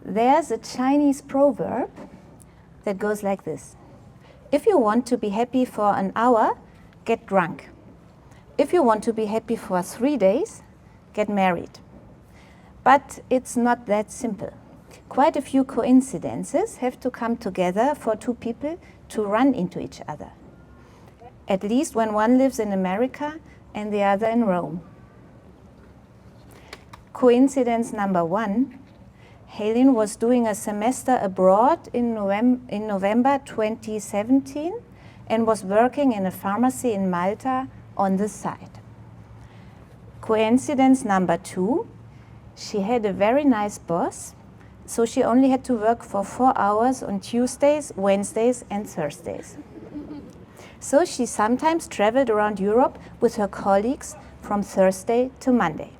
There's a Chinese proverb that goes like this. If you want to be happy for an hour, get drunk. If you want to be happy for 3 days, get married. But it's not that simple. Quite a few coincidences have to come together for two people to run into each other. At least when one lives in America and the other in Rome. Coincidence number 1. Helen was doing a semester abroad in November 2017 and was working in a pharmacy in Malta on the side. Coincidence number 2. She had a very nice boss, so she only had to work for 4 hours on Tuesdays, Wednesdays, and Thursdays. So she sometimes traveled around Europe with her colleagues from Thursday to Monday.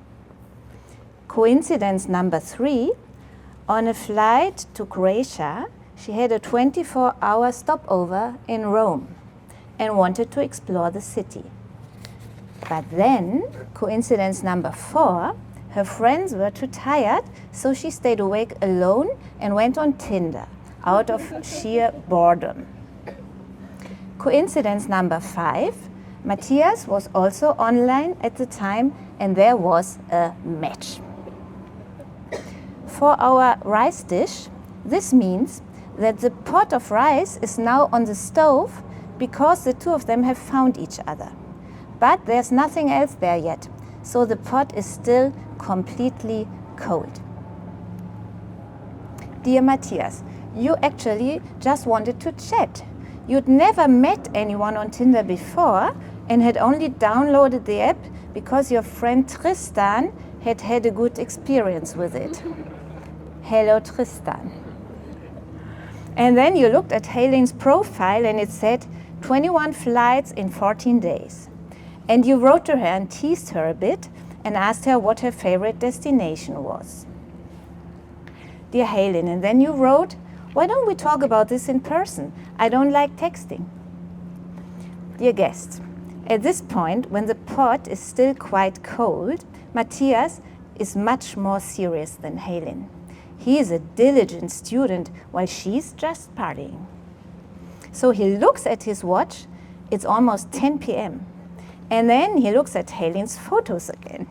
Coincidence number 3, on a flight to Croatia, she had a 24-hour stopover in Rome and wanted to explore the city. But then, coincidence number 4, her friends were too tired, so she stayed awake alone and went on Tinder, out of sheer boredom. Coincidence number 5, Matthias was also online at the time and there was a match. For our rice dish, this means that the pot of rice is now on the stove because the two of them have found each other. But there's nothing else there yet, so the pot is still completely cold. Dear Matthias, you actually just wanted to chat. You'd never met anyone on Tinder before and had only downloaded the app because your friend Tristan had had a good experience with it. Hello, Tristan. And then you looked at Helen's profile and it said 21 flights in 14 days. And you wrote to her and teased her a bit and asked her what her favorite destination was. Dear Helen, and then you wrote, why don't we talk about this in person? I don't like texting. Dear guests, at this point, when the pot is still quite cold, Matthias is much more serious than Helen. He is a diligent student while she's just partying. So he looks at his watch, it's almost 10 p.m. And then he looks at Helen's photos again,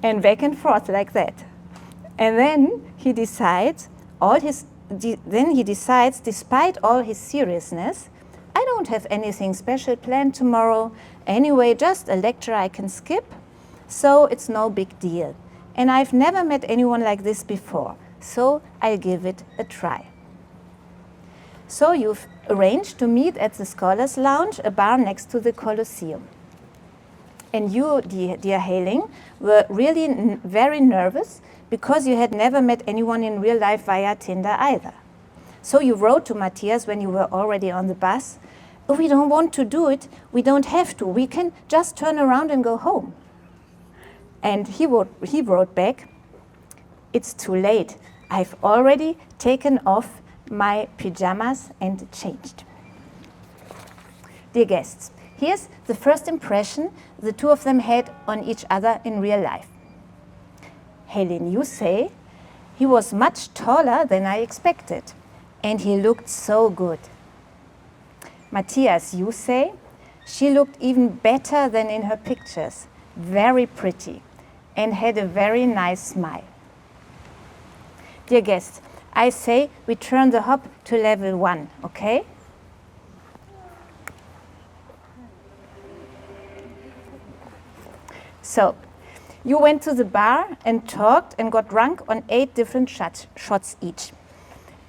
and back and forth like that. And then he decides, despite all his seriousness, I don't have anything special planned tomorrow. Anyway, just a lecture I can skip, so it's no big deal. And I've never met anyone like this before, so I'll give it a try. So you've arranged to meet at the Scholars Lounge, a bar next to the Colosseum. And you, dear Helen, were really very nervous because you had never met anyone in real life via Tinder either. So you wrote to Matthias when you were already on the bus, oh, we don't want to do it, we don't have to, we can just turn around and go home. And he wrote back, it's too late, I've already taken off my pajamas and changed. Dear guests, here's the first impression the two of them had on each other in real life. Helen, you say, he was much taller than I expected, and he looked so good. Matthias, you say, she looked even better than in her pictures, very pretty, and had a very nice smile. Dear guests, I say we turn the hop to level 1, okay? So, you went to the bar and talked and got drunk on 8 different shots each.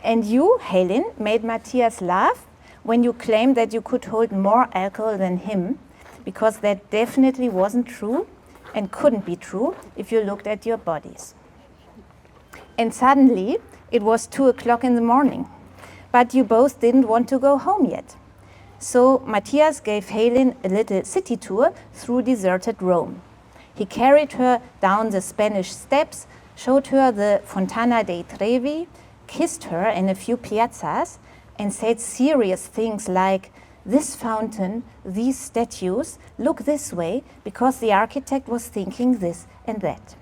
And you, Helen, made Matthias laugh when you claimed that you could hold more alcohol than him, because that definitely wasn't true and couldn't be true if you looked at your bodies. And suddenly, it was 2 o'clock in the morning, but you both didn't want to go home yet. So Matthias gave Helen a little city tour through deserted Rome. He carried her down the Spanish steps, showed her the Fontana dei Trevi, kissed her in a few piazzas, and said serious things like, this fountain, these statues, look this way because the architect was thinking this and that.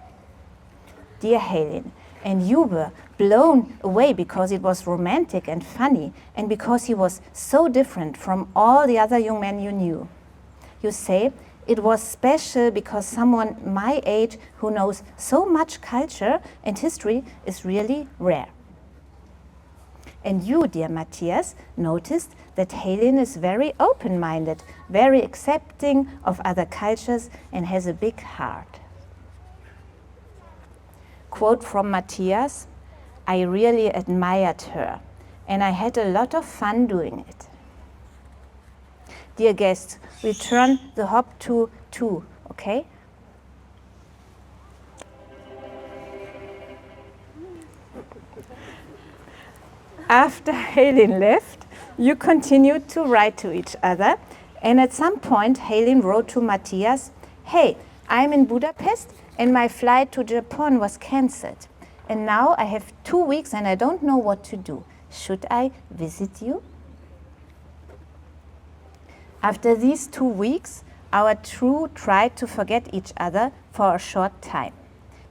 Dear Helen, and you were blown away because it was romantic and funny, and because he was so different from all the other young men you knew. You say, it was special because someone my age who knows so much culture and history is really rare. And you, dear Matthias, noticed that Helen is very open-minded, very accepting of other cultures, and has a big heart. Quote from Matthias, I really admired her, and I had a lot of fun doing it. Dear guests, return the hop to 2, okay? After Helen left, you continued to write to each other, and at some point Helen wrote to Matthias, hey, I'm in Budapest and my flight to Japan was cancelled. And now I have 2 weeks and I don't know what to do. Should I visit you? After these 2 weeks, our two tried to forget each other for a short time,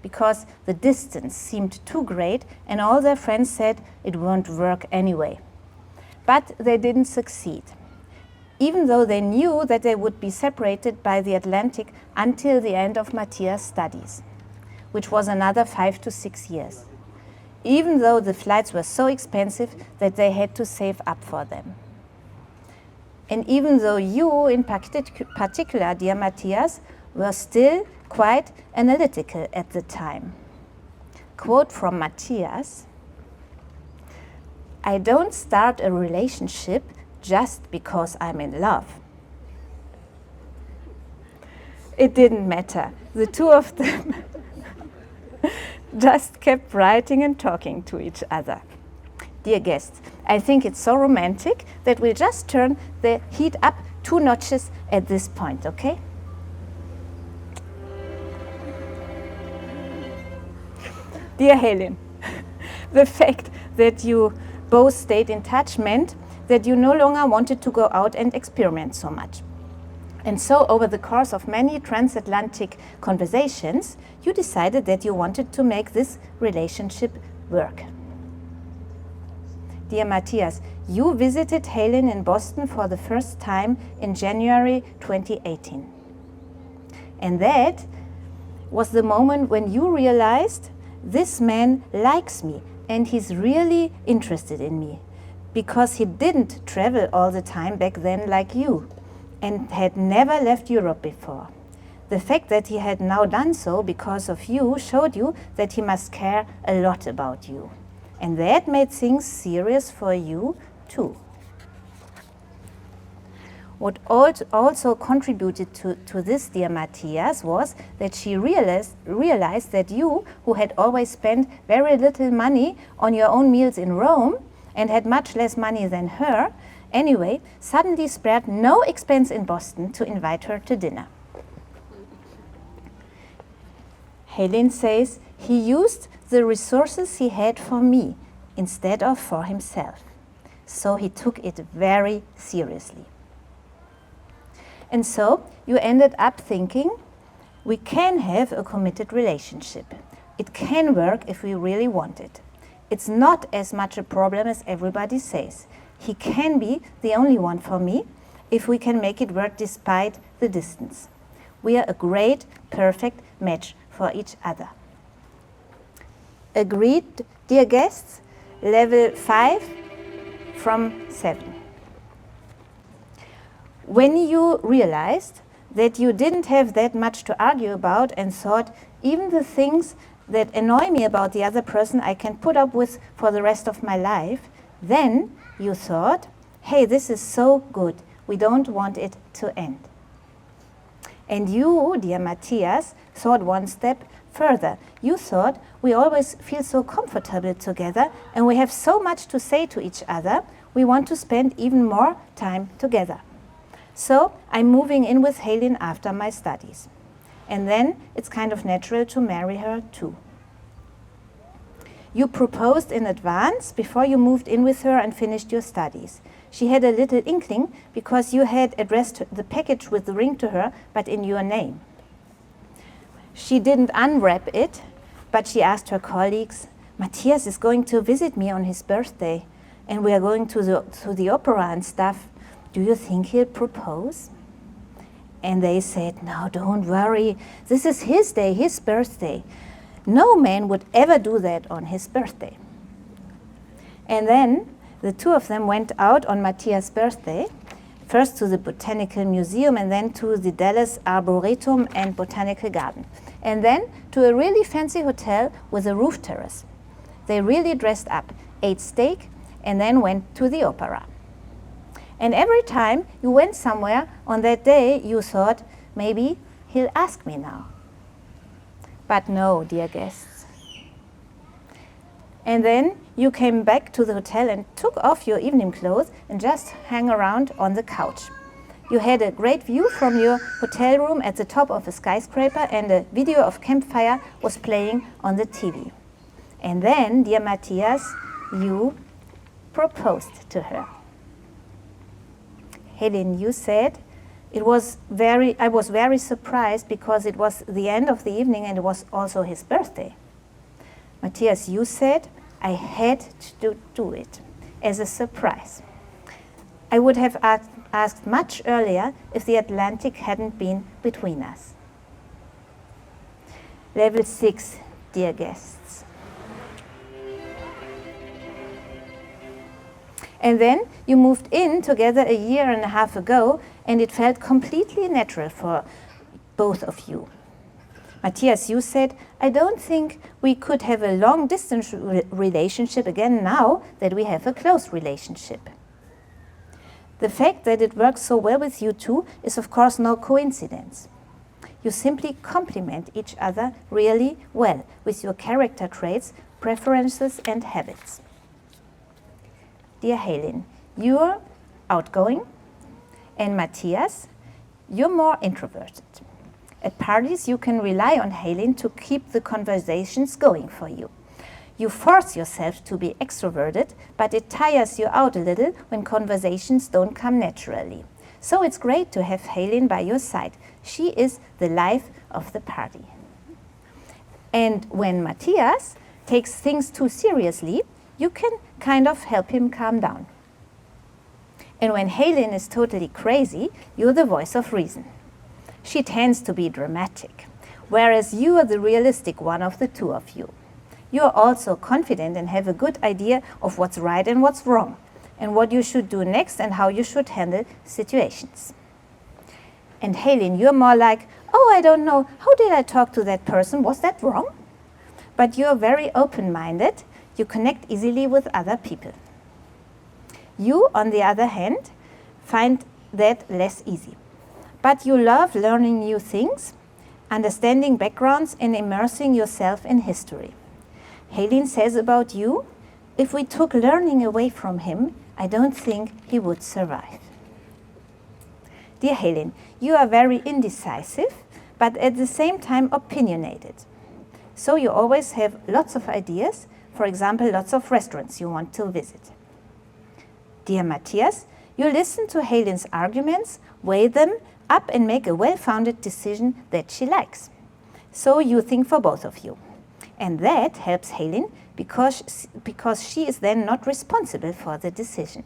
because the distance seemed too great and all their friends said it won't work anyway. But they didn't succeed, even though they knew that they would be separated by the Atlantic until the end of Matthias' studies, which was another 5 to 6 years, even though the flights were so expensive that they had to save up for them. And even though you, in particular, dear Matthias, were still quite analytical at the time. Quote from Matthias, I don't start a relationship just because I'm in love. It didn't matter. The two of them just kept writing and talking to each other. Dear guests, I think it's so romantic that we'll just turn the heat up 2 notches at this point, okay? Dear Helen, the fact that you both stayed in touch meant that you no longer wanted to go out and experiment so much. And so over the course of many transatlantic conversations, you decided that you wanted to make this relationship work. Dear Matthias, you visited Helen in Boston for the first time in January 2018. And that was the moment when you realized this man likes me and he's really interested in me, because he didn't travel all the time back then like you and had never left Europe before. The fact that he had now done so because of you showed you that he must care a lot about you. And that made things serious for you too. What also contributed to this, dear Matthias, was that she realized that you, who had always spent very little money on your own meals in Rome and had much less money than her, anyway, suddenly spared no expense in Boston to invite her to dinner. Helen says he used the resources he had for me instead of for himself. So he took it very seriously. And so you ended up thinking, we can have a committed relationship. It can work if we really want it. It's not as much a problem as everybody says. He can be the only one for me if we can make it work despite the distance. We are a great, perfect match for each other. Agreed, dear guests? Level 5 from 7. When you realized that you didn't have that much to argue about and thought, even the things that annoy me about the other person I can put up with for the rest of my life, then you thought, hey, this is so good, we don't want it to end. And you, dear Matthias, thought one step further. You thought, we always feel so comfortable together and we have so much to say to each other, we want to spend even more time together. So I'm moving in with Helen after my studies. And then it's kind of natural to marry her too. You proposed in advance before you moved in with her and finished your studies. She had a little inkling because you had addressed the package with the ring to her, but in your name. She didn't unwrap it, but she asked her colleagues, Matthias is going to visit me on his birthday, and we are going to the opera and stuff. Do you think he'll propose? And they said, no, don't worry. This is his day, his birthday. No man would ever do that on his birthday. And then the two of them went out on Matthias' birthday, first to the Botanical Museum and then to the Dallas Arboretum and Botanical Garden. And then to a really fancy hotel with a roof terrace. They really dressed up, ate steak, and then went to the opera. And every time you went somewhere on that day, you thought, maybe he'll ask me now. But no, dear guests. And then you came back to the hotel and took off your evening clothes and just hung around on the couch. You had a great view from your hotel room at the top of a skyscraper, and a video of campfire was playing on the TV. And then, dear Matthias, you proposed to her. Helen, you said, I was very surprised because it was the end of the evening and it was also his birthday. Matthias, you said, I had to do it as a surprise. I would have asked much earlier if the Atlantic hadn't been between us. Level 6, dear guests. And then you moved in together a year and a half ago, and it felt completely natural for both of you. Matthias, you said, I don't think we could have a long-distance relationship again now that we have a close relationship. The fact that it works so well with you two is of course no coincidence. You simply complement each other really well with your character traits, preferences and habits. Dear Helen, you're outgoing, and Matthias, you're more introverted. At parties, you can rely on Helen to keep the conversations going for you. You force yourself to be extroverted, but it tires you out a little when conversations don't come naturally. So it's great to have Helen by your side. She is the life of the party. And when Matthias takes things too seriously, you can kind of help him calm down. And when Helen is totally crazy, you're the voice of reason. She tends to be dramatic, whereas you are the realistic one of the two of you. You are also confident and have a good idea of what's right and what's wrong, and what you should do next and how you should handle situations. And Helen, you're more like, oh, I don't know, how did I talk to that person? Was that wrong? But you're very open-minded. You connect easily with other people. You, on the other hand, find that less easy. But you love learning new things, understanding backgrounds, and immersing yourself in history. Helen says about you, if we took learning away from him, I don't think he would survive. Dear Helen, you are very indecisive, but at the same time opinionated. So you always have lots of ideas, for example, lots of restaurants you want to visit. Dear Matthias, you listen to Helen's arguments, weigh them up and make a well-founded decision that she likes. So you think for both of you. And that helps Helen because she is then not responsible for the decision.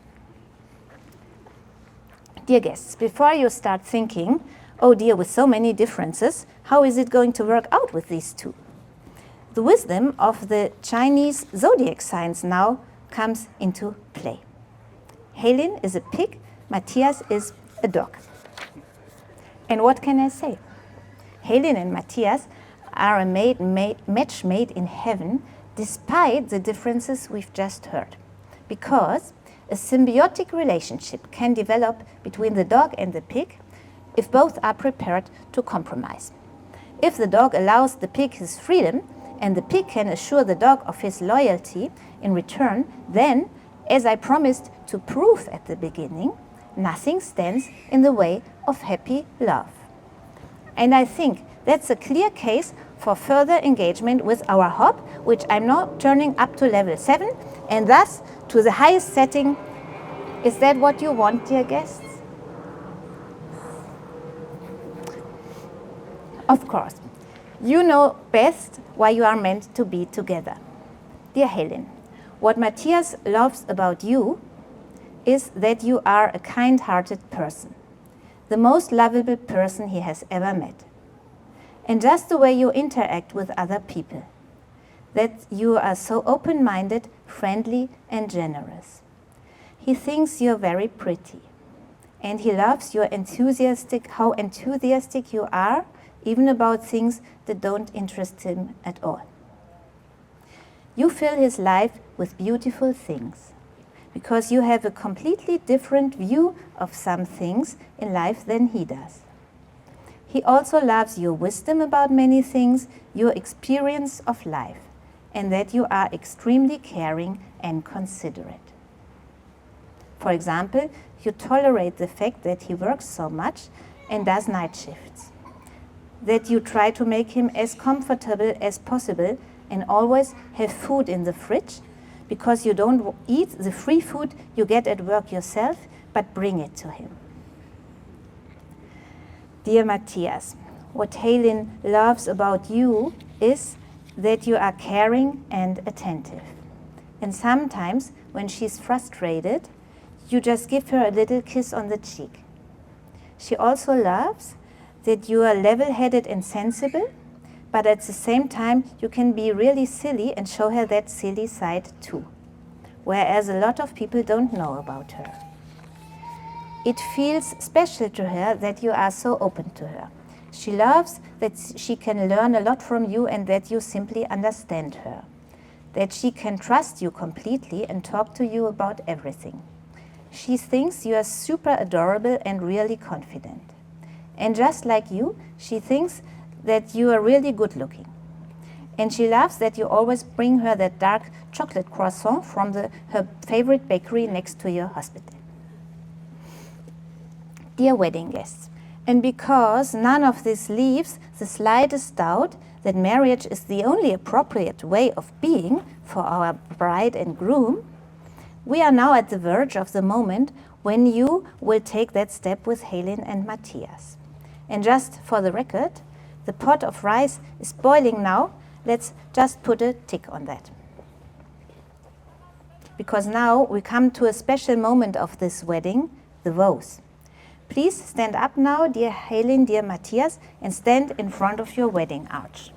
Dear guests, before you start thinking, oh dear, with so many differences, how is it going to work out with these two? The wisdom of the Chinese zodiac signs now comes into play. Helen is a pig, Matthias is a dog. And what can I say? Helen and Matthias are a match made in heaven, despite the differences we've just heard. Because a symbiotic relationship can develop between the dog and the pig if both are prepared to compromise. If the dog allows the pig his freedom and the pig can assure the dog of his loyalty in return, then, as I promised to prove at the beginning, nothing stands in the way of happy love. And I think that's a clear case for further engagement with our hop, which I'm now turning up to level 7, and thus to the highest setting. Is that what you want, dear guests? Of course. You know best why you are meant to be together. Dear Helen, what Matthias loves about you is that you are a kind-hearted person, the most lovable person he has ever met. And just the way you interact with other people, that you are so open-minded, friendly and generous. He thinks you're very pretty, and he loves how enthusiastic you are, even about things that don't interest him at all. You fill his life with beautiful things, because you have a completely different view of some things in life than he does. He also loves your wisdom about many things, your experience of life, and that you are extremely caring and considerate. For example, you tolerate the fact that he works so much and does night shifts, that you try to make him as comfortable as possible and always have food in the fridge, because you don't eat the free food you get at work yourself, but bring it to him. Dear Matthias, what Helen loves about you is that you are caring and attentive. And sometimes, when she's frustrated, you just give her a little kiss on the cheek. She also loves that you are level-headed and sensible, but at the same time you can be really silly and show her that silly side too, whereas a lot of people don't know about her. It feels special to her that you are so open to her. She loves that she can learn a lot from you and that you simply understand her, that she can trust you completely and talk to you about everything. She thinks you are super adorable and really confident. And just like you, she thinks that you are really good looking. And she loves that you always bring her that dark chocolate croissant from her favorite bakery next to your hospital. Dear wedding guests, and because none of this leaves the slightest doubt that marriage is the only appropriate way of being for our bride and groom, we are now at the verge of the moment when you will take that step with Helen and Matthias. And just for the record, the pot of rice is boiling now. Let's just put a tick on that. Because now we come to a special moment of this wedding, the vows. Please stand up now, dear Helen, dear Matthias, and stand in front of your wedding arch.